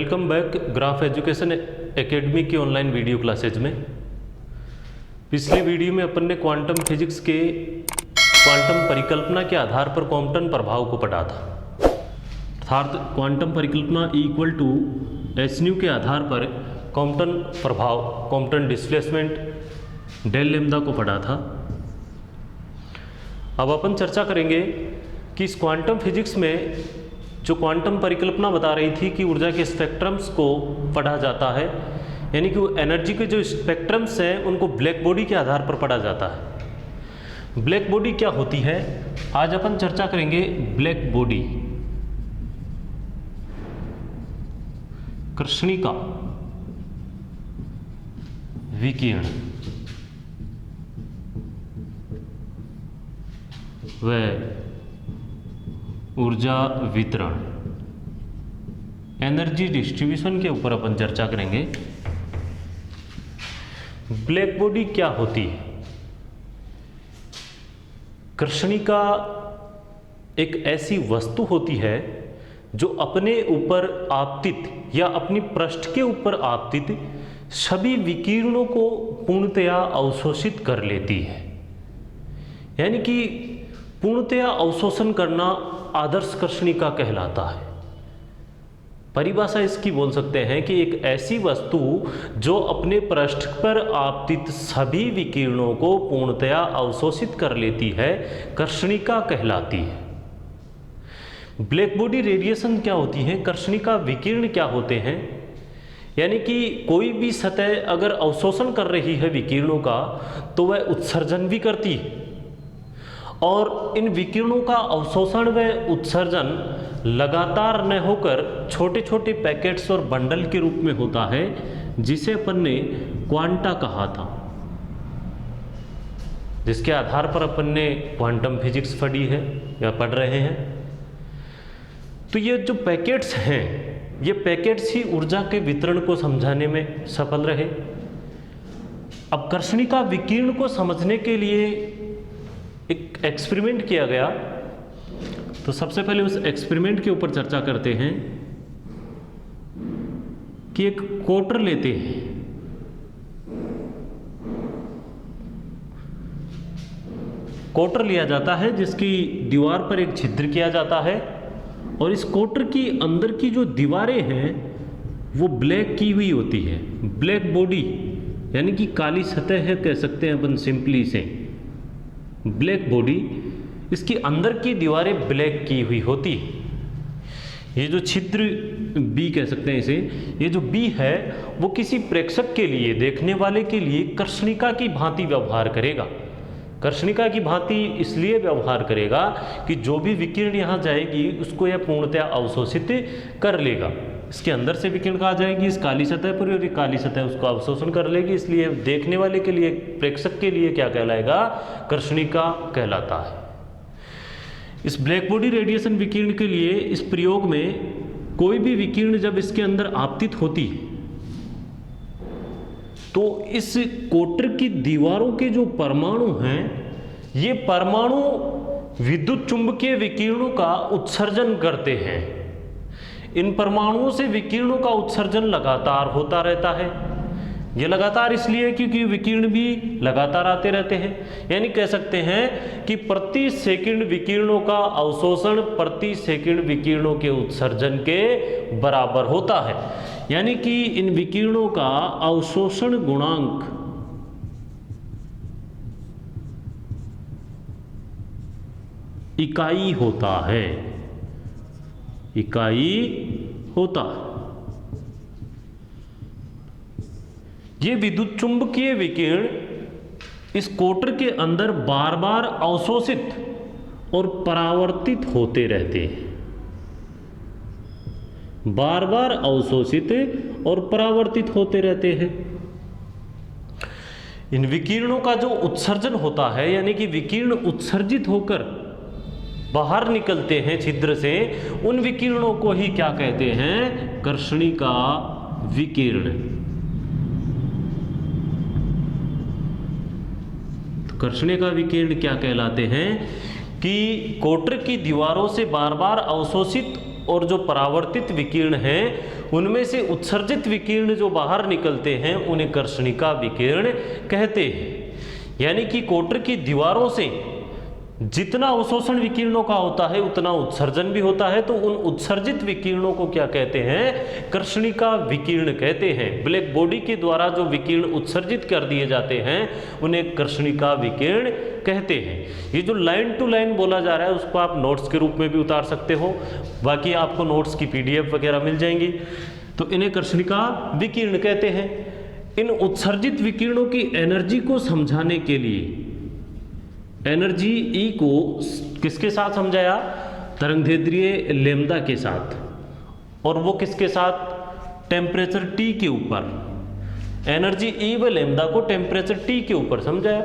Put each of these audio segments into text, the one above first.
Welcome back graph education academy की online video classes में। पिछले वीडियो में अपन ने क्वांटम फिजिक्स के क्वांटम परिकल्पना के आधार पर क्वांटम प्रभाव को पढ़ा था। अर्थात क्वांटम परिकल्पना इक्वल टू एस न्यू के आधार पर क्वांटम प्रभाव, क्वांटम डिस्प्लेसमेंट डेल लैम्डा को पढ़ा था। अब अपन चर्चा करेंगे कि इस क्वांटम फिजिक्स में जो क्वांटम परिकल्पना बता रही थी कि ऊर्जा के स्पेक्ट्रम्स को पढ़ा जाता है, यानी कि वो एनर्जी के जो स्पेक्ट्रम्स हैं उनको ब्लैक बॉडी के आधार पर पढ़ा जाता है। ब्लैक बॉडी क्या होती है, आज अपन चर्चा करेंगे ब्लैक बॉडी, कृष्णिका विकिरण व ऊर्जा वितरण, एनर्जी डिस्ट्रीब्यूशन के ऊपर अपन चर्चा करेंगे। ब्लैक बॉडी क्या होती है? कृष्णिका एक ऐसी वस्तु होती है जो अपने ऊपर आपतित या अपनी पृष्ठ के ऊपर आपतित सभी विकिरणों को पूर्णतया अवशोषित कर लेती है। यानी कि पूर्णतया अवशोषण करना आदर्श कृष्णिका कहलाता है। परिभाषा इसकी बोल सकते हैं कि एक ऐसी वस्तु जो अपने पृष्ठ पर आपतित सभी विकिरणों को पूर्णतया अवशोषित कर लेती है, कृष्णिका कहलाती है। ब्लैक बॉडी रेडिएशन क्या होती है, कृष्णिका विकिरण क्या होते हैं? यानी कि कोई भी सतह अगर अवशोषण कर रही है विकिरणों का तो वह उत्सर्जन भी करती है, और इन विकिरणों का अवशोषण व उत्सर्जन लगातार न होकर छोटे छोटे पैकेट्स और बंडल के रूप में होता है, जिसे अपन ने क्वांटा कहा था, जिसके आधार पर अपन ने क्वांटम फिजिक्स पढ़ी है या पढ़ रहे हैं। तो ये जो पैकेट्स हैं, ये पैकेट्स ही ऊर्जा के वितरण को समझाने में सफल रहे। अब कृष्णिका विकिरण को समझने के लिए एक एक्सपेरिमेंट किया गया, तो सबसे पहले उस एक्सपेरिमेंट के ऊपर चर्चा करते हैं कि एक कोटर लेते हैं, कोटर लिया जाता है जिसकी दीवार पर एक छिद्र किया जाता है, और इस कोटर की अंदर की जो दीवारें हैं वो ब्लैक की हुई होती है। ब्लैक बॉडी यानी कि काली सतह है, कह सकते हैं अपन सिंपली से ब्लैक बॉडी, इसकी अंदर की दीवारें ब्लैक की हुई होती है। ये जो छिद्र बी कह सकते हैं इसे, ये जो बी है वो किसी प्रेक्षक के लिए, देखने वाले के लिए कृष्णिका की भांति व्यवहार करेगा। कृष्णिका की भांति इसलिए व्यवहार करेगा कि जो भी विकिरण यहाँ जाएगी उसको यह पूर्णतया अवशोषित कर लेगा। इसके अंदर से विकिरण कहाँ जाएगी, इस काली सतह पर, और ये काली सतह उसको अवशोषण कर लेगी। इसलिए देखने वाले के लिए, प्रेक्षक के लिए क्या कहलाएगा, कृष्णिका कहलाता है। इस ब्लैक बॉडी रेडिएशन विकिरण के लिए इस प्रयोग में कोई भी विकिरण जब इसके अंदर आपतित होती है तो इस कोटर की दीवारों के जो परमाणु हैं, ये परमाणु विद्युत चुंबकीय विकिरणों का उत्सर्जन करते हैं। इन परमाणुओं से विकिरणों का उत्सर्जन लगातार होता रहता है। ये लगातार इसलिए क्योंकि विकिरण भी लगातार आते रहते हैं। यानी कह सकते हैं कि प्रति सेकंड विकिरणों का अवशोषण प्रति सेकंड विकिरणों के उत्सर्जन के बराबर होता है। यानी कि इन विकिरणों का अवशोषण गुणांक इकाई होता है, इकाई होता है। ये विद्युत चुंबकीय विकिरण इस कोटर के अंदर बार बार अवशोषित और परावर्तित होते रहते हैं, बार बार अवशोषित और परावर्तित होते रहते हैं। इन विकिरणों का जो उत्सर्जन होता है, यानी कि विकिरण उत्सर्जित होकर बाहर निकलते हैं छिद्र से, उन विकिरणों को ही क्या कहते हैं, कृष्णिका विकिरण। तो कृष्णिका विकिरण क्या कहलाते हैं कि कोटर की दीवारों से बार बार अवशोषित और जो परावर्तित विकिरण हैं उनमें से उत्सर्जित विकिरण जो बाहर निकलते हैं उन्हें कर्षणिका विकिरण कहते हैं। यानी कि कोटर की दीवारों से जितना अवशोषण विकिरणों का होता है उतना उत्सर्जन भी होता है, तो उन उत्सर्जित विकिरणों को क्या कहते हैं? कर्षणिका विकिरण कहते हैं। ब्लैक बॉडी के द्वारा जो विकिरण उत्सर्जित कर दिए जाते हैं उन्हें कर्षणिका विकिरण कहते हैं। ये जो लाइन टू लाइन बोला जा रहा है उसको आप नोट्स के रूप में भी उतार सकते हो, बाकी आपको नोट्स की PDF वगैरह मिल जाएंगी। तो इन्हें कर्षणिका विकिरण कहते हैं। इन उत्सर्जित विकिरणों की एनर्जी को समझाने के लिए एनर्जी E को किसके साथ समझाया? तरंगदैर्ध्य लैम्ब्डा के साथ, और वो किसके साथ? टेम्परेचर T के ऊपर। एनर्जी E व लैम्ब्डा को टेम्परेचर T के ऊपर समझाया।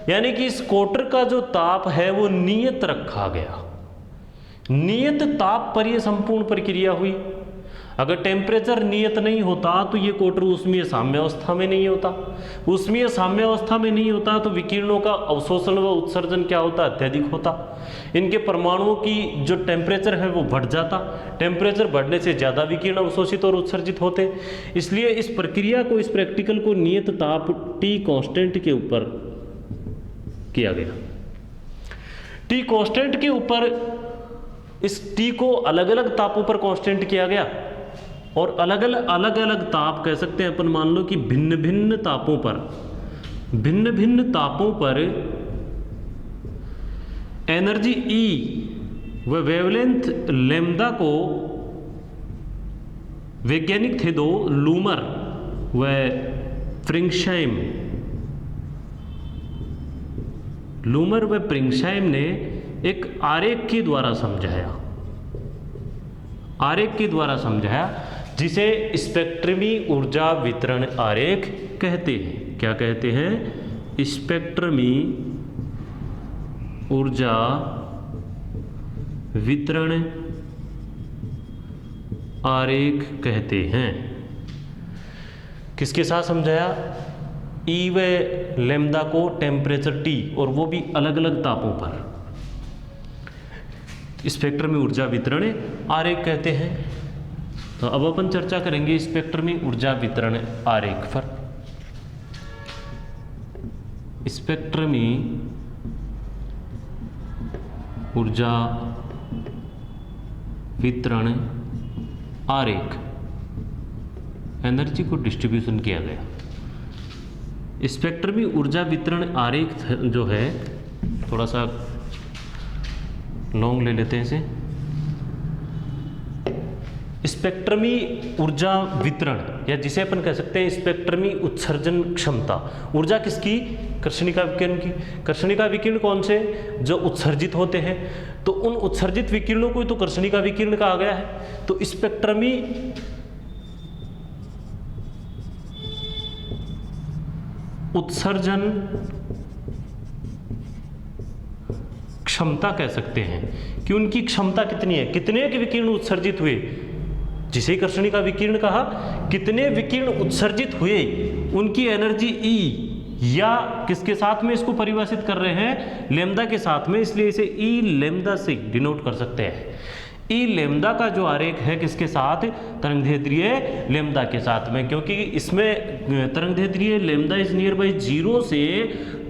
यानी कि इस कोटर का जो ताप है वो नियत रखा गया। नियत ताप पर यह संपूर्ण प्रक्रिया हुई। अगर टेम्परेचर नियत नहीं होता तो ये कोटर ऊष्मीय साम्यावस्था में नहीं होता। ऊष्मीय साम्यावस्था में नहीं होता तो विकिरणों का अवशोषण व उत्सर्जन क्या होता? अत्यधिक होता। इनके परमाणुओं की जो टेम्परेचर है वो बढ़ जाता। टेम्परेचर बढ़ने से ज़्यादा विकिरण अवशोषित और उत्सर्जित होते। इसलिए इस प्रक्रिया को, इस प्रैक्टिकल को नियत ताप T कांस्टेंट के ऊपर किया गया। T कांस्टेंट के ऊपर, इस T को अलग अलग तापों पर कांस्टेंट किया गया, और अलग अलग ताप कह सकते हैं अपन, मान लो कि भिन्न भिन्न तापों पर एनर्जी E व वेवलेंथ लैम्ब्डा को वैज्ञानिक थे दो, लूमर व प्रिंगशाइम। लूमर व प्रिंगशाइम ने एक आरेख के द्वारा समझाया, जिसे स्पेक्ट्रमी ऊर्जा वितरण आरेख कहते हैं। क्या कहते हैं? स्पेक्ट्रमी ऊर्जा वितरण आरेख कहते हैं। किसके साथ समझाया? E व लैम्ब्डा को टेम्परेचर T, और वो भी अलग अलग तापों पर। स्पेक्ट्रमी ऊर्जा वितरण आरेख कहते हैं। तो अब अपन चर्चा करेंगे स्पेक्ट्रमी ऊर्जा वितरण आरेख पर। स्पेक्ट्रमी ऊर्जा वितरण आरेख, एनर्जी को डिस्ट्रीब्यूशन किया गया। स्पेक्ट्रमी ऊर्जा वितरण आरेख जो है, थोड़ा सा लॉन्ग ले लेते हैं इसे। स्पेक्ट्रमी ऊर्जा वितरण, या जिसे अपन कह सकते हैं स्पेक्ट्रमी उत्सर्जन क्षमता। ऊर्जा किसकी? कर्षणिका विकिरण की। कर्षणिका विकिरण कौन से? जो उत्सर्जित होते हैं। तो उन उत्सर्जित विकिरणों को तो कर्षणिका विकिरण कहा गया है। तो स्पेक्ट्रमी उत्सर्जन क्षमता कह सकते हैं कि उनकी क्षमता कितनी है, कितने के विकिरण उत्सर्जित हुए, जिसे कर्षणिका विकिरण कहा। कितने विकिरण उत्सर्जित हुए, उनकी एनर्जी E, या किसके साथ में इसको परिभाषित कर रहे हैं? लैम्ब्डा के साथ में, इसलिए इसे E लैम्ब्डा से डिनोट कर सकते हैं। E लैम्ब्डा का जो आरेख है किसके साथ? तरंगदैर्ध्य लैम्ब्डा के साथ में, क्योंकि इसमें तरंगदैर्ध्य लैम्ब्डा इज नियर बाई 0 से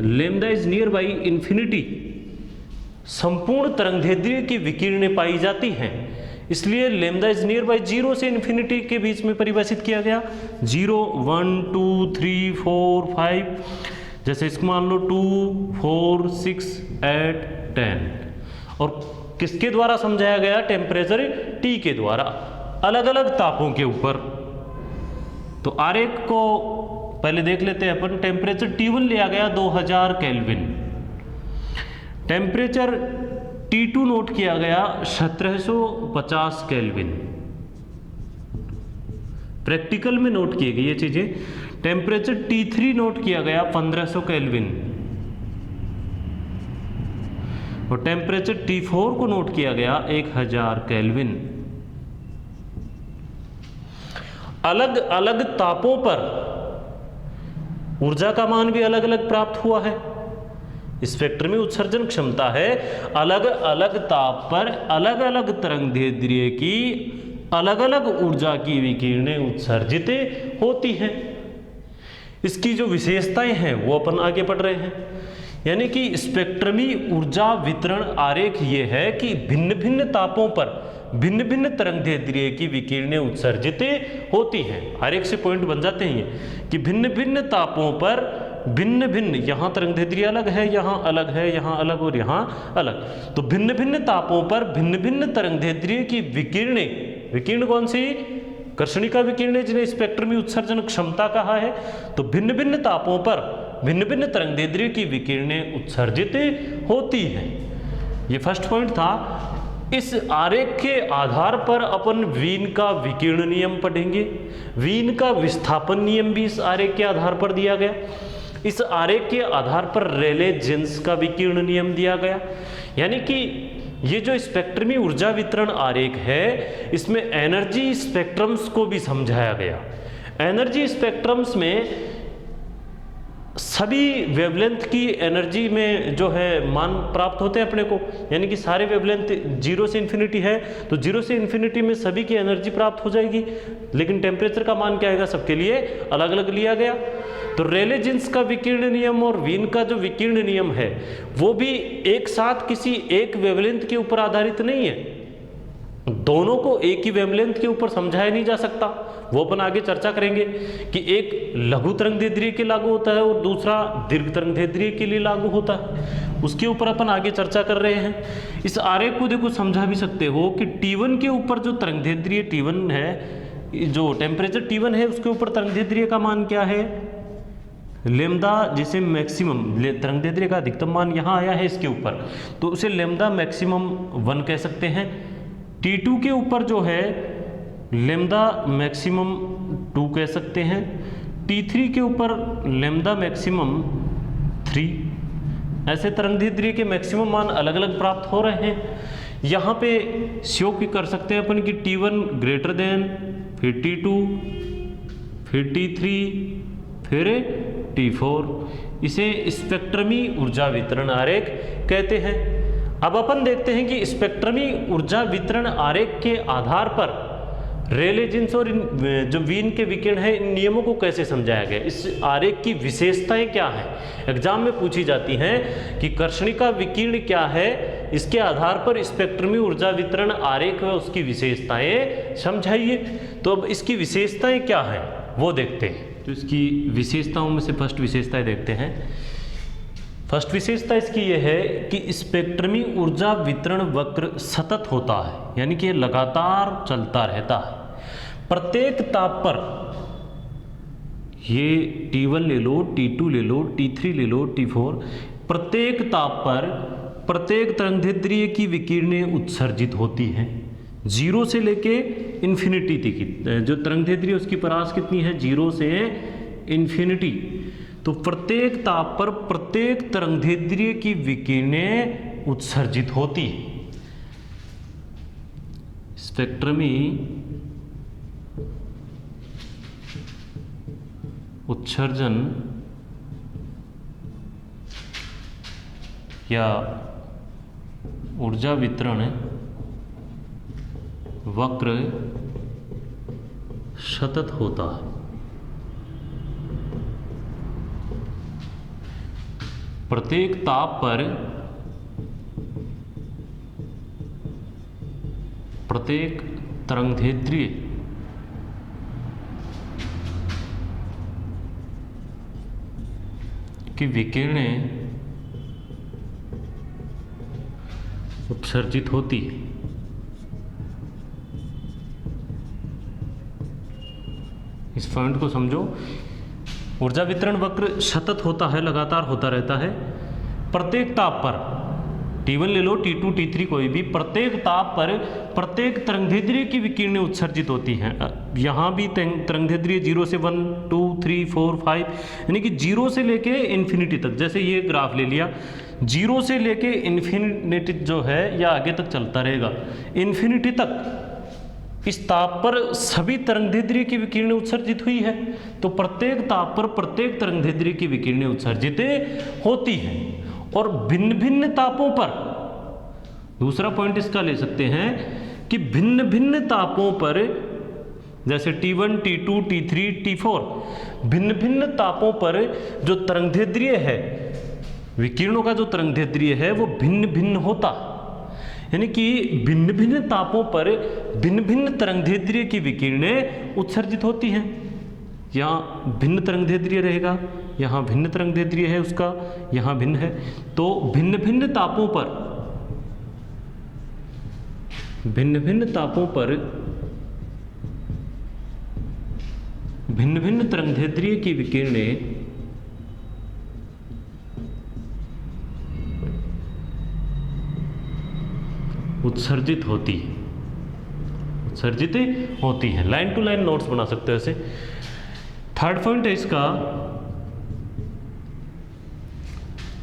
lambda is near by infinity संपूर्ण तरंगदैर्ध्य की विकिरणें पाई जाती हैं। इसलिए लैम्ब्डा इज नियर बाई 0 से इन्फिनिटी के बीच में परिभाषित किया गया। 0, 1, 2, 3, 4, 5, जैसे इसको मान लो 2, 4, 6, 8, 10। और किसके द्वारा समझाया गया? टेम्परेचर T के द्वारा, अलग अलग तापों के ऊपर। तो आरेख को पहले देख लेते हैं अपन। टेम्परेचर T1 लिया गया 2000 केल्विन। टेम्परेचर T2 नोट किया गया 1750 केल्विन। प्रैक्टिकल में नोट की गई ये चीजें। टेम्परेचर T3 नोट किया गया 1500 केल्विन, और टेम्परेचर T4 को नोट किया गया 1000 केल्विन। अलग अलग तापों पर ऊर्जा का मान भी अलग अलग प्राप्त हुआ है। स्पेक्ट्रमी उत्सर्जन क्षमता है अलग अलग ताप पर अलग अलग तरंगदैर्ध्य की अलग अलग ऊर्जा की विकिरणें उत्सर्जित होती हैं। इसकी जो विशेषताएं हैं वो अपन आगे पढ़ रहे हैं। यानी कि स्पेक्ट्रमी ऊर्जा वितरण आरेख ये है कि भिन्न भिन्न तापों पर भिन्न भिन्न तरंगदैर्ध्य की विकिरणें उत्सर्जित होती हैं। आरेख से पॉइंट बन जाते हैं ये कि भिन्न भिन्न तापों पर भिन्न भिन्न, यहाँ तरंगदैर्ध्य अलग है, यहाँ अलग है, यहाँ अलग और यहाँ अलग, तो भिन्न भिन्न तापों पर भिन्न भिन्न तरंगदैर्ध्य की विकिरणें, विकिरण कौन सी, कर्षणिका विकिरणें जिन्हें स्पेक्ट्रमी उत्सर्जन क्षमता कहा है, तो भिन्न भिन्न तापों पर भिन्न भिन्न तरंगदैर्ध्य की विकिरणें उत्सर्जित होती हैं। ये फर्स्ट पॉइंट था। इस आरेख के आधार पर अपन वीन का विकिरण नियम पढ़ेंगे। वीन का विस्थापन नियम भी इस आरेख के आधार पर दिया गया। इस आरेख के आधार पर रेले जीन्स का विकिरण नियम दिया गया। यानी कि ये जो स्पेक्ट्रमी ऊर्जा वितरण आरेख है इसमें एनर्जी स्पेक्ट्रम्स को भी समझाया गया। एनर्जी स्पेक्ट्रम्स में सभी वेवलेंथ की एनर्जी में जो है मान प्राप्त होते हैं अपने को, यानी कि सारे वेवलेंथ 0 से इन्फिनिटी है तो 0 से इन्फिनिटी में सभी की एनर्जी प्राप्त हो जाएगी, लेकिन टेम्परेचर का मान क्या आएगा सबके लिए अलग अलग लिया गया। तो रेले जीन्स का विकिरण नियम और वीन का जो विकिरण नियम है वो भी एक साथ किसी एक वेवलेंथ के ऊपर आधारित नहीं है, दोनों को एक ही वेवलेंथ के ऊपर समझाया नहीं जा सकता। वो अपन आगे चर्चा करेंगे कि एक लघु तरंगदैर्ध्य के लागू होता है और दूसरा दीर्घ तरंगदैर्ध्य के लिए लागू होता है, उसके ऊपर अपन आगे चर्चा कर रहे हैं। इस आरेख को देखो समझा भी सकते हो कि T1 के ऊपर जो तरंगदैर्ध्य T1 है, जो टेम्परेचर T1 है उसके ऊपर तरंगदैर्ध्य का मान क्या है, लेमदा, जिसे मैक्सिमम तरंगदैर्ध्य का अधिकतम मान यहाँ आया है इसके ऊपर, तो उसे लेमदा मैक्सिमम 1 कह सकते हैं। T2 के ऊपर जो है लेमदा मैक्सिमम 2 कह सकते हैं। T3 के ऊपर लेमदा मैक्सिमम 3। ऐसे तरंगदैर्ध्य के मैक्सिमम मान अलग अलग प्राप्त हो रहे हैं। यहाँ पे शो भी कर सकते हैं अपन कि T1 ग्रेटर देन, फिर T2, फिर T3, फिर T4। इसे स्पेक्ट्रमी ऊर्जा वितरण आरेख कहते हैं। अब अपन देखते हैं कि स्पेक्ट्रमी ऊर्जा वितरण आरेख के आधार पर रेले जीन्स और जो वीन के विकिरण है इन नियमों को कैसे समझाया गया, इस आरेख की विशेषताएं क्या हैं। एग्जाम में पूछी जाती हैं कि कर्षणिका विकिरण क्या है, इसके आधार पर स्पेक्ट्रमी ऊर्जा वितरण आरेख व उसकी विशेषताएं समझाइए। तो अब इसकी विशेषताएं क्या हैं वो देखते हैं। तो इसकी विशेषताओं में से फर्स्ट विशेषताएं देखते हैं। फर्स्ट विशेषता इसकी यह है कि स्पेक्ट्रमी ऊर्जा वितरण वक्र सतत होता है, यानी कि लगातार चलता रहता है। प्रत्येक ताप पर, ये T1 ले लो, T2 ले लो, T3 ले लो, T4, प्रत्येक ताप पर प्रत्येक तरंगदैर्ध्य की विकिरणें उत्सर्जित होती हैं 0 से लेके इन्फिनिटी तक। जो तरंगदैर्ध्य उसकी परास कितनी है, 0 से इन्फिनिटी। तो प्रत्येक ताप पर प्रत्येक तरंगदैर्ध्य की विकिरणें उत्सर्जित होती है। स्पेक्ट्रमी उत्सर्जन या ऊर्जा वितरण वक्र सतत होता है। प्रत्येक ताप पर प्रत्येक तरंगदैर्ध्य की विकिरणें उत्सर्जित होती है। इस पॉइंट को समझो। ऊर्जा वितरण वक्र सतत होता है, लगातार होता रहता है। प्रत्येक ताप पर, T1 ले लो, T2, T3 कोई भी, प्रत्येक ताप पर प्रत्येक तरंगदैर्ध्य की विकिरणें उत्सर्जित होती हैं। यहाँ भी तरंगदैर्ध्य 0 से 1, 2, 3, 4, 5, यानी कि 0 से लेके इन्फिनिटी तक। जैसे ये ग्राफ ले लिया, 0 से लेके इन्फिनिटी जो है या आगे तक चलता रहेगा, इन्फिनिटी तक इस ताप पर सभी तरंगदैर्ध्य की विकिरणें उत्सर्जित हुई है। तो प्रत्येक ताप पर प्रत्येक तरंगदैर्ध्य की विकिरणें उत्सर्जित होती हैं। और भिन्न भिन्न तापों पर, दूसरा पॉइंट इसका ले सकते हैं कि भिन्न भिन्न तापों पर, जैसे T1, T2, T3, T4, भिन्न भिन्न तापों पर जो तरंगदैर्ध्य है, विकिरणों का जो तरंगदैर्ध्य है वो भिन्न भिन्न होता, यानी कि भिन्न भिन्न तापों पर भिन्न भिन्न तरंगदैर्ध्य की विकिरणें उत्सर्जित होती हैं। यहाँ भिन्न तरंगदैर्ध्य रहेगा, यहाँ भिन्न तरंगदैर्ध्य है उसका, यहाँ भिन्न है, तो भिन्न भिन्न तापों पर, भिन्न भिन्न तापों पर भिन्न भिन्न तरंगदैर्ध्य की विकिरणें उत्सर्जित होती है, उत्सर्जित होती है। लाइन टू लाइन नोट्स बना सकते हैं ऐसे। थर्ड पॉइंट है इसका,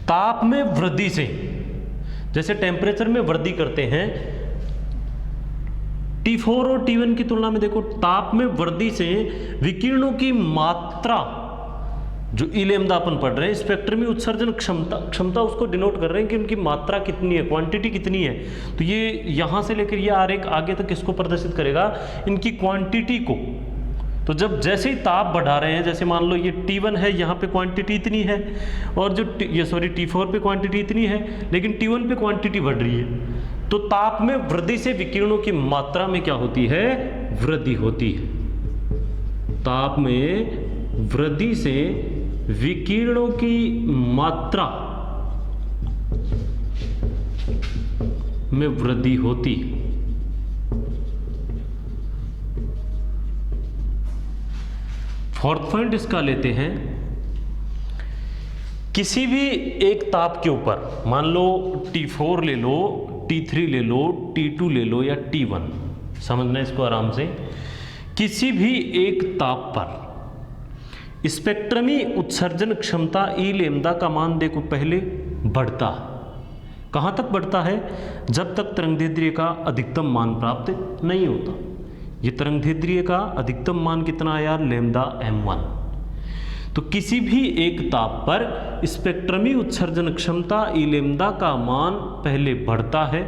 ताप में वृद्धि से, जैसे टेम्परेचर में वृद्धि करते हैं, T4 और T1 की तुलना में देखो, ताप में वृद्धि से विकिरणों की मात्रा, जो ई लैम्डा अपन पढ़ रहे हैं, स्पेक्ट्रमी उत्सर्जन क्षमता, क्षमता उसको डिनोट कर रहे हैं कि उनकी मात्रा कितनी है, क्वांटिटी कितनी है। तो ये यहाँ से लेकर ये आरेख आगे तक किसको प्रदर्शित करेगा, इनकी क्वांटिटी को। तो जब जैसे ही ताप बढ़ा रहे हैं, जैसे मान लो ये T1 है, यहाँ पे क्वांटिटी इतनी है, और जो T4 पे क्वांटिटी इतनी है, लेकिन T1 पे क्वांटिटी बढ़ रही है, तो ताप में वृद्धि से विकिरणों की मात्रा में क्या होती है, वृद्धि होती है। ताप में वृद्धि से विकिरणों की मात्रा में वृद्धि होती है। फोर्थ पॉइंट इसका लेते हैं, किसी भी एक ताप के ऊपर, मान लो T4 ले लो, T3 ले लो, T2 ले लो या T1, समझना इसको आराम से, किसी भी एक ताप पर स्पेक्ट्रमी उत्सर्जन क्षमता ई लैम्डा का मान देखो पहले बढ़ता, कहां तक बढ़ता है, जब तक तरंगदैर्ध्य का अधिकतम मान प्राप्त नहीं होता। ये तरंगदैर्ध्य का अधिकतम मान कितना आया, लैम्डा m1। तो किसी भी एक ताप पर स्पेक्ट्रमी उत्सर्जन क्षमता ई लैम्डा का मान पहले बढ़ता है,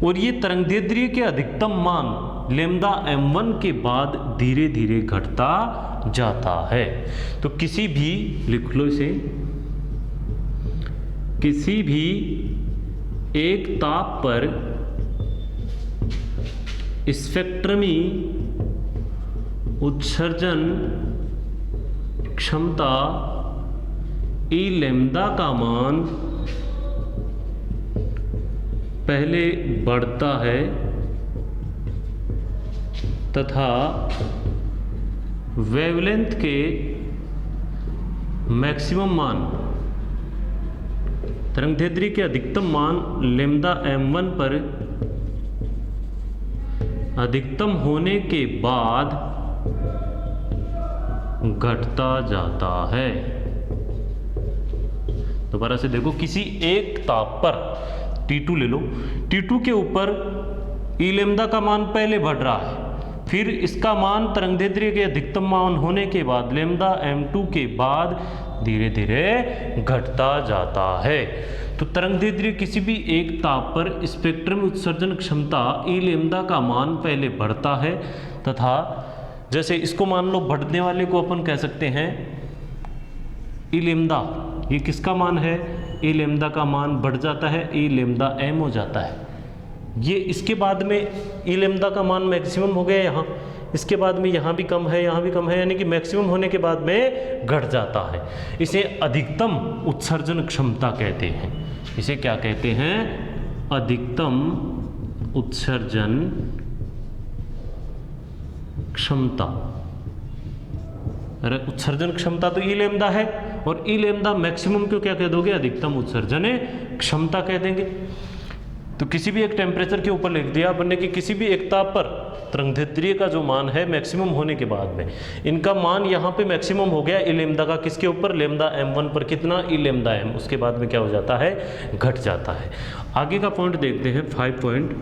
और ये तरंगदैर्ध्य के अधिकतम मान लैम्डा m1 के बाद धीरे धीरे घटता जाता है। तो किसी भी, लिख लो इसे, किसी भी एक ताप पर स्पेक्ट्रमी उत्सर्जन क्षमता ई लैम्डा का मान पहले बढ़ता है तथा वेवलेंथ के मैक्सिमम मान, तरंगदैर्ध्य के अधिकतम मान लैम्डा m1 पर अधिकतम होने के बाद घटता जाता है। दोबारा से देखो, किसी एक ताप पर T2 ले लो, T2 के ऊपर ई लैम्डा का मान पहले बढ़ रहा है, फिर इसका मान तरंगदैर्ध्य के अधिकतम मान होने के बाद लैम्डा m2 के बाद धीरे धीरे घटता जाता है। तो तरंगदैर्ध्य किसी भी एक ताप पर स्पेक्ट्रम उत्सर्जन क्षमता ई लैम्डा का मान पहले बढ़ता है तथा, जैसे इसको मान लो बढ़ने वाले को अपन कह सकते हैं ई लैम्डा, ये किसका मान है, ई लैम्डा का मान बढ़ जाता है, ई लैम्डा m हो जाता है। ये इसके बाद में ई लैम्डा का मान मैक्सिमम हो गया यहाँ, इसके बाद में यहाँ भी कम है, यहाँ भी कम है, यानी कि मैक्सिमम होने के बाद में घट जाता है। इसे अधिकतम उत्सर्जन क्षमता कहते हैं। इसे क्या कहते हैं, अधिकतम उत्सर्जन क्षमता। अरे उत्सर्जन क्षमता तो ई लैम्डा है, और ई लैम्डा मैक्सिमम को क्या कह दोगे, अधिकतम उत्सर्जन क्षमता कह देंगे। तो किसी भी एक टेम्परेचर के ऊपर लिख दिया अपन ने कि किसी भी एक ताप पर तरंगदैर्ध्य का जो मान है मैक्सिमम होने के बाद में, इनका मान यहाँ पे मैक्सिमम हो गया ई लैम्डा का, किसके ऊपर, लैम्डा m1 पर, कितना, ई लैम्डा m, उसके बाद में क्या हो जाता है, घट जाता है। आगे का पॉइंट देखते हैं, 5 पॉइंट,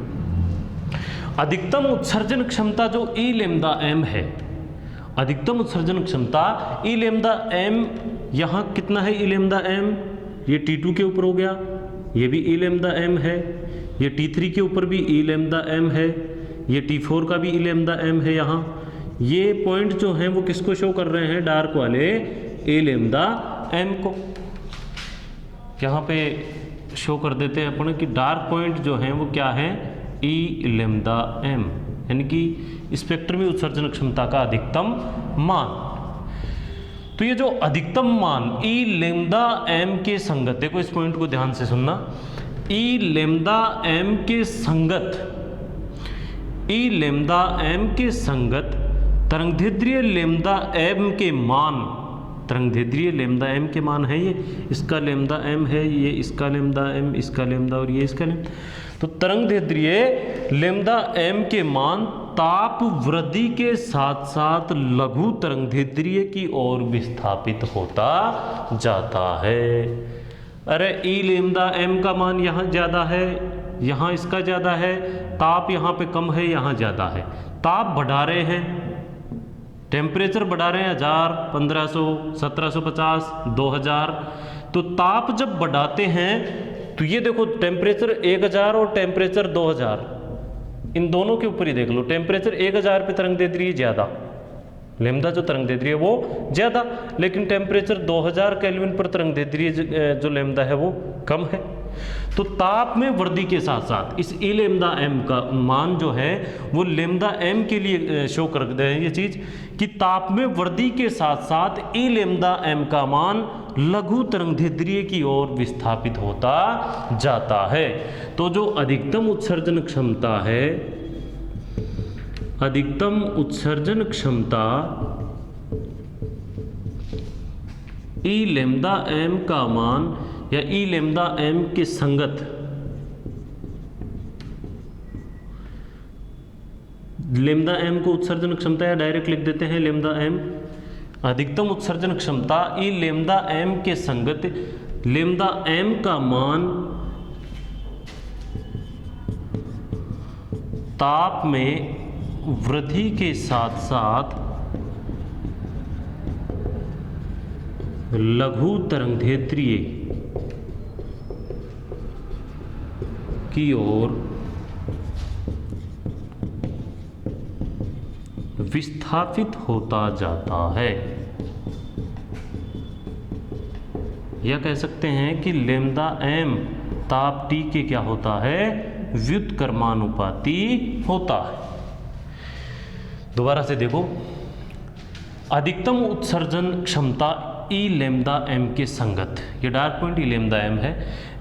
अधिकतम उत्सर्जन क्षमता जो ई लैम्डा m है, अधिकतम उत्सर्जन क्षमता ई लैम्डा m, यहाँ कितना है ई लैम्डा m, ये T2 के ऊपर हो गया, ये भी E लैम्डा m है, ये T3 के ऊपर भी E लैम्डा m है, ये T4 का भी E लैम्डा m है। यहाँ ये पॉइंट जो हैं वो किसको शो कर रहे हैं, डार्क वाले E लैम्डा m को। यहाँ पे शो कर देते हैं अपन कि डार्क पॉइंट जो हैं वो क्या है, E लैम्डा m, यानी कि स्पेक्ट्रमी उत्सर्जन क्षमता का अधिकतम मान। तो ये जो अधिकतम मान E लैम्डा m के संगत, देखो इस पॉइंट को ध्यान से सुनना, E लैम्डा m के संगत, E लैम्डा m के संगत तरंगदैर्ध्य लैम्डा m के मान, तरंगदैर्ध्य लैम्डा m के मान है ये, इसका लैम्डा m है, ये इसका लैम्डा m, इसका लैम्डा और ये इसका लैम्डा। तो तरंगदैर्ध्य लैम्डा m के मान ताप वृद्धि के साथ साथ लघु तरंगदैर्ध्य की ओर विस्थापित होता जाता है। अरे E लैम्डा m का मान यहाँ ज़्यादा है, यहाँ इसका ज़्यादा है, ताप यहाँ पे कम है, यहाँ ज़्यादा है। ताप बढ़ा रहे हैं, टेम्परेचर बढ़ा रहे हैं 1000, 1500, 1750, 2000। तो ताप जब बढ़ाते हैं तो ये देखो टेम्परेचर 1000 और टेम्परेचर 2000, इन दोनों के ऊपर ही देख लो, टेम्परेचर 1000 पे तरंगदैर्ध्य ज़्यादा, लैम्डा जो तरंगदैर्ध्य है वो ज़्यादा, लेकिन टेम्परेचर 2000 केल्विन पर तरंगदैर्ध्य जो लैम्डा है वो कम है। तो ताप में वृद्धि के साथ साथ इस E लैम्डा m का मान जो है वो लैम्डा m के लिए शो कर दे हैं ये चीज़ कि ताप में वृद्धि के साथ साथ E लैम्डा m का मान लघु तरंगदैर्ध्य की ओर विस्थापित होता जाता है। तो जो अधिकतम उत्सर्जन क्षमता है, अधिकतम उत्सर्जन क्षमता E लैम्डा m का मान या E लैम्डा m के संगत लैम्डा m को उत्सर्जन क्षमता या डायरेक्ट लिख देते हैं लैम्डा m, अधिकतम उत्सर्जन क्षमता E लैम्डा m के संगत लैम्डा m का मान ताप में वृद्धि के साथ साथ लघु तरंगदैर्ध्य की ओर विस्थापित होता जाता है। या कह सकते हैं कि लैम्डा m ताप T के क्या होता है, व्युत्क्रमानुपाती होता है। दोबारा से देखो, अधिकतम उत्सर्जन क्षमता E लैम्डा m के संगत, ये dark point E lambda m है,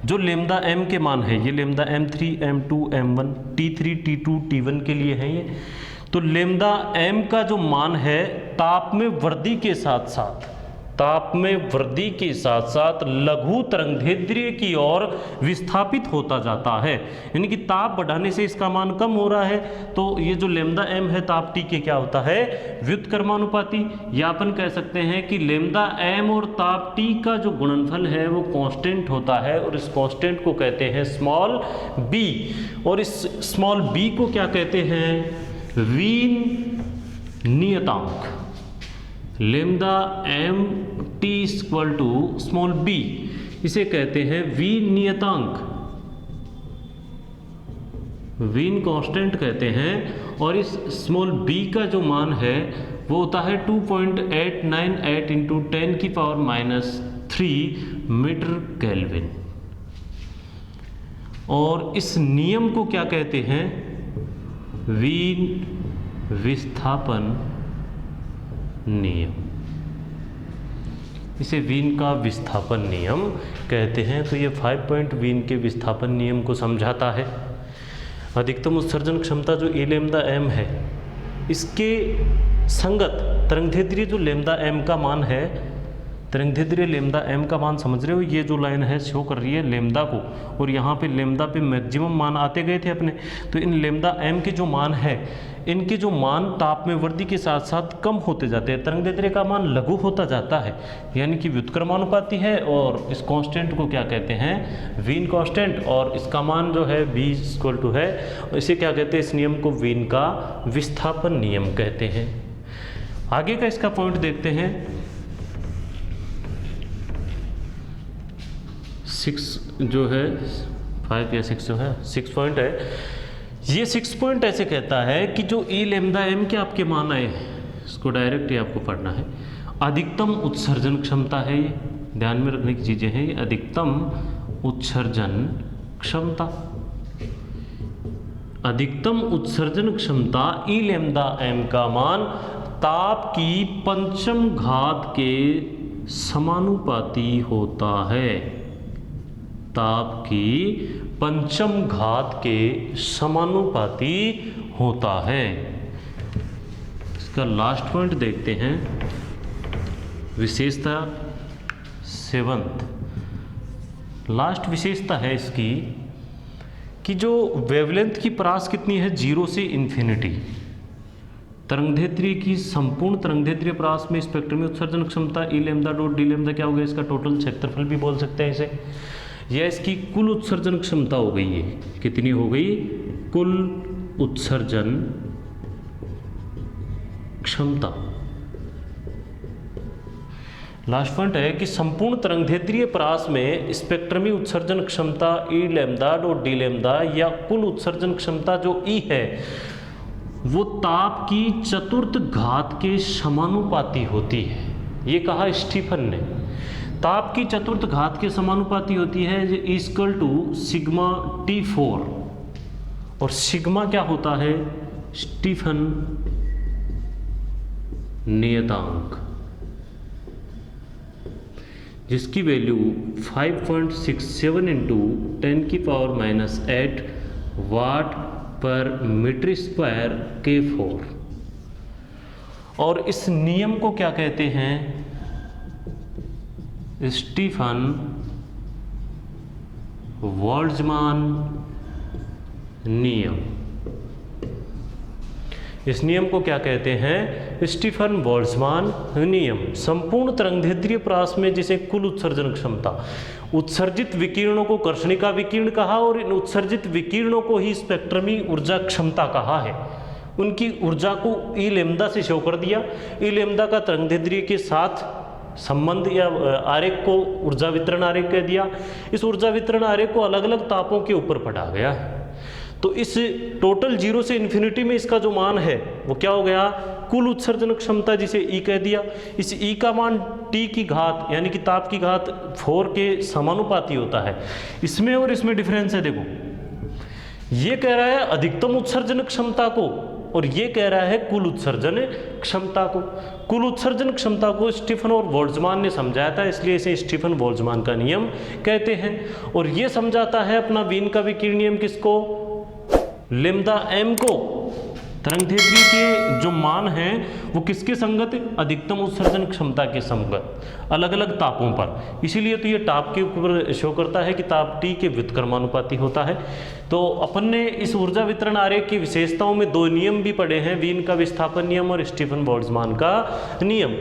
जो लैम्डा m के मान है, ये lambda m3, m2, m1, t3, t2, t1 के लिए है ये। तो लैम्डा m का जो मान है ताप में वृद्धि के साथ साथ, ताप में वृद्धि के साथ साथ लघु तरंगदैर्ध्य की ओर विस्थापित होता जाता है, यानी कि ताप बढ़ाने से इसका मान कम हो रहा है। तो ये जो लैम्डा m है ताप T के क्या होता है, व्युत्क्रमानुपाती। या अपन कह सकते हैं कि लैम्डा m और ताप T का जो गुणनफल है वो कांस्टेंट होता है, और इस कांस्टेंट को कहते हैं स्मॉल b, और इस स्मॉल b को क्या कहते हैं, वीन नियतांक। Lambda m t equal to small b, इसे कहते हैं वीन नियतांक, वीन कांस्टेंट कहते हैं। और इस स्मॉल b का जो मान है वो होता है 2.898 इंटू 10⁻³ मीटर केल्विन। और इस नियम को क्या कहते हैं, वीन विस्थापन नियम, इसे वीन का विस्थापन नियम कहते हैं। तो ये 5 पॉइंट वीन के विस्थापन नियम को समझाता है। अधिकतम उत्सर्जन क्षमता जो E लैम्डा m है, इसके संगत तरंगदैर्ध्य जो लैम्डा m का मान है, तरंगदैर्ध्य लैम्डा m का मान समझ रहे हो, ये जो लाइन है शो कर रही है लैम्डा को, और यहाँ पे लैम्डा पे मैक्सिमम मान आते गए थे अपने। तो इन लैम्डा m के जो मान है, इनके जो मान ताप में वृद्धि के साथ साथ कम होते जाते हैं, तरंगदैर्ध्य का मान लघु होता जाता है, यानी कि व्युत्क्रमानुपाती है। और इस कांस्टेंट को क्या कहते हैं, वीन कांस्टेंट, और इसका मान जो है v इक्वल टू है, इसे क्या कहते हैं, इस नियम को वीन का विस्थापन नियम कहते हैं। आगे का इसका पॉइंट देखते हैं, 6 जो है 5 या 6 जो है 6 पॉइंट है, ये 6 पॉइंट ऐसे कहता है कि जो ई लैम्डा एम के आपके मान आए हैं, इसको डायरेक्ट ही आपको पढ़ना है। अधिकतम उत्सर्जन क्षमता है, ये ध्यान में रखने की चीज़ें हैं। ये अधिकतम उत्सर्जन क्षमता, अधिकतम उत्सर्जन क्षमता ई लैम्डा एम का मान ताप की पंचम घात के समानुपाती होता है। ताप की पंचम घात के समानुपाती होता है। इसका लास्ट पॉइंट देखते हैं, विशेषता 7th। लास्ट विशेषता है इसकी कि जो वेवलेंथ की परास कितनी है, 0 से इन्फिनिटी। तरंगदैर्ध्य की संपूर्ण तरंगदैर्ध्य परास में स्पेक्ट्रम में उत्सर्जन क्षमता ई लैम्डा डॉट डी लैम्डा क्या हो गया, इसका टोटल क्षेत्रफल भी बोल सकते हैं इसे। यह इसकी कुल उत्सर्जन क्षमता हो गई है। कितनी हो गई, कुल उत्सर्जन क्षमता। लास्ट पॉइंट है कि संपूर्ण तरंगदैर्ध्य परास में स्पेक्ट्रमी उत्सर्जन क्षमता ई लैम्डा डॉट डी लैम्डा या कुल उत्सर्जन क्षमता जो ई है वो ताप की चतुर्थ घात के समानुपाती होती है। ये कहा स्टीफन ने, ताप की चतुर्थ घात के समानुपाती होती है, इक्वल टू सिग्मा T4। और सिग्मा क्या होता है, स्टीफन नियतांक, जिसकी वैल्यू 5.67 इंटू 10⁻⁸ वाट पर मीटर स्क्वायर K4। और इस नियम को क्या कहते हैं, स्टीफन बोल्ट्जमान नियम। इस नियम को क्या कहते हैं, स्टीफन बोल्ट्जमान नियम। संपूर्ण तरंगदैर्ध्य परास में जिसे कुल उत्सर्जन क्षमता, उत्सर्जित विकिरणों को कर्षणिका विकिरण कहा और इन उत्सर्जित विकिरणों को ही स्पेक्ट्रमी ऊर्जा क्षमता कहा है। उनकी ऊर्जा को ई लैम्डा से शो कर दिया। ई लैम्डा का तरंगदैर्ध्य के साथ संबंध या आरेख को ऊर्जा वितरण आरेख कह दिया। इस ऊर्जा वितरण आरेख को अलग अलग तापों के ऊपर पढ़ा गया। तो इस टोटल 0 से इन्फिनिटी में इसका जो मान है वो क्या हो गया, कुल उत्सर्जन क्षमता, जिसे ई कह दिया। इस ई का मान T की घात यानी कि ताप की घात 4 के समानुपाती होता है। इसमें और इसमें डिफरेंस है, देखो ये कह रहा है अधिकतम उत्सर्जन क्षमता को और ये कह रहा है कुल उत्सर्जन क्षमता को। कुल उत्सर्जन क्षमता को स्टीफन और बोल्ट्जमान ने समझाया था, इसलिए इसे स्टीफन बोल्ट्जमान का नियम कहते हैं। और ये समझाता है अपना वीन का विकिरण नियम किसको, लैम्डा एम को। तरंगदैर्ध्य के जो मान हैं वो किसके संगत, अधिकतम उत्सर्जन क्षमता के संगत, अलग अलग तापों पर। इसीलिए तो ये ताप के ऊपर शो करता है कि ताप T के व्युत्क्रमानुपाती होता है। तो अपन ने इस ऊर्जा वितरण आरेख की विशेषताओं में 2 नियम भी पढ़े हैं, वीन का विस्थापन नियम और स्टीफन बोल्ट्जमान का नियम।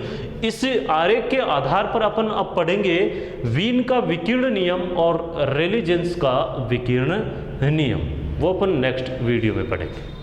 इस आरेख के आधार पर अपन अब पढ़ेंगे वीन का विकिरण नियम और रेले जीन्स का विकिरण नियम। वो अपन नेक्स्ट वीडियो में पढ़ेंगे।